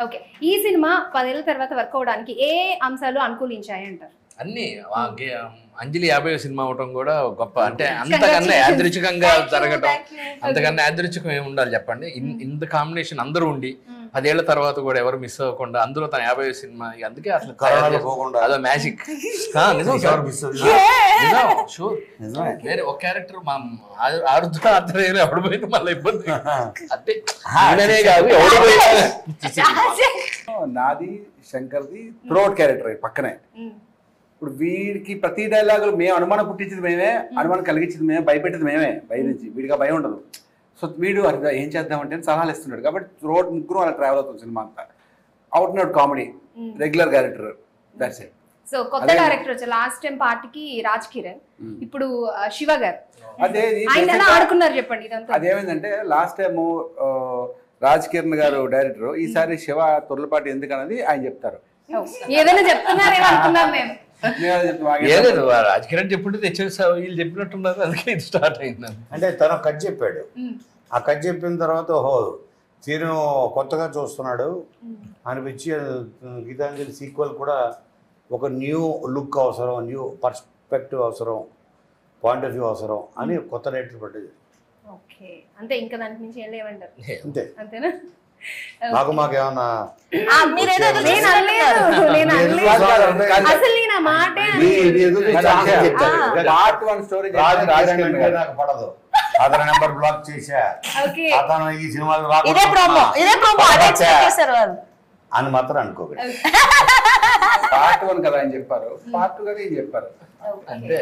Okay, ఈ cinema 10 ఏళ్ల తర్వాత వర్క్ అవడానికి ఏ అంశాలు అనుకూలించాయి అంటారు? అన్ని అంజలి 50వ సినిమా అవటం కూడా గొప్ప. అంటే అంతకన్నా యాదృచ్ఛికంగా జరగటం, అంతకన్నా యాదృచ్ఛికం ఏమి ఉండాలి చెప్పండి. ఇంత కాంబినేషన్ అందరూ ఉండి 10 ఏళ్ల తర్వాత కూడా ఎవరు మిస్ అవ్వకుండా, అందులో తన 50వ సినిమా, అందుకే అసలు అదో మ్యాజిక్. షూర్. వేరే ఒక క్యారెక్టర్ మా ఆరుద్ర ఆత్రేయులు ఎవడు పోయినా మళ్ళీ ఇబ్బంది అంటే కాదు ఎవడు పోయినా. నాది శంకర్ది త్రోట్ క్యారెక్టర్ పక్కనే. ఇప్పుడు వీడికి ప్రతి డైలాగులు మేము అనుమానం పుట్టించింది మేమే, అనుమానం కలిగించింది మేమే, భయపెట్టింది మేమే బయట నుంచి. వీడిగా భయం ఉండదు. సో వీడు అర్థం ఏం చేద్దామంటే సలహాలు ఇస్తున్నాడు. కాబట్టి రోడ్ ముగ్గురు అలా ట్రావెల్ అవుతుంది సినిమా అంతా. Out and out comedy, regular character, that's it. So కొత్త డైరెక్టర్ వచ్చారు లాస్ట్ టైం పార్టీకి, రాజ్ కిరణ్, ఇప్పుడు శివ గారు. అదే ఆడుకున్నారు చెప్పండి ఇదంతా. అదేమైందంటే లాస్ట్ టైం రాజ్ కిరణ్ గారు డైరెక్టర్, ఈసారి శివ తొర్లపాటి ఎందుకన్నది ఆయన చెప్తారు. ఏదైనా చెప్తున్నారేమో అనుకున్నాం మేము. ఏలేదు రాజకిరణ్ చెప్పుంటే తెచ్చేసా, వీళ్ళు చెప్పినట్టున్నారు, అందుకే ఇది స్టార్ట్ అయింది. అంటే తను కట్ చెప్పాడు. ఆ కట్ చెప్పిన తర్వాత ఓహో తీరు కొత్తగా చూస్తున్నాడు అనిపించి, గీతాంజలి సీక్వెల్ కూడా ఒక న్యూ లుక్ అవసరం, న్యూ పర్స్పెక్టివ్ అవసరం, పాయింట్ ఆఫ్ వ్యూ అవసరం అని కొత్త రైటర్ పడ్డది. ఓకే, అంతే. ఇంకా దానికి మించి ఏం లేవంటారు. అంతే. అంతేనా? మాకేమన్నా నాకు పడదు. అతని నెంబర్ బ్లాక్ చేశా, అతను ఈ సినిమాలు అని మాత్రం అనుకోకండి. పార్ట్ 1 కదా ఆయన చెప్పారు, పార్ట్ 2 కదా ఏం చెప్పారు. అంటే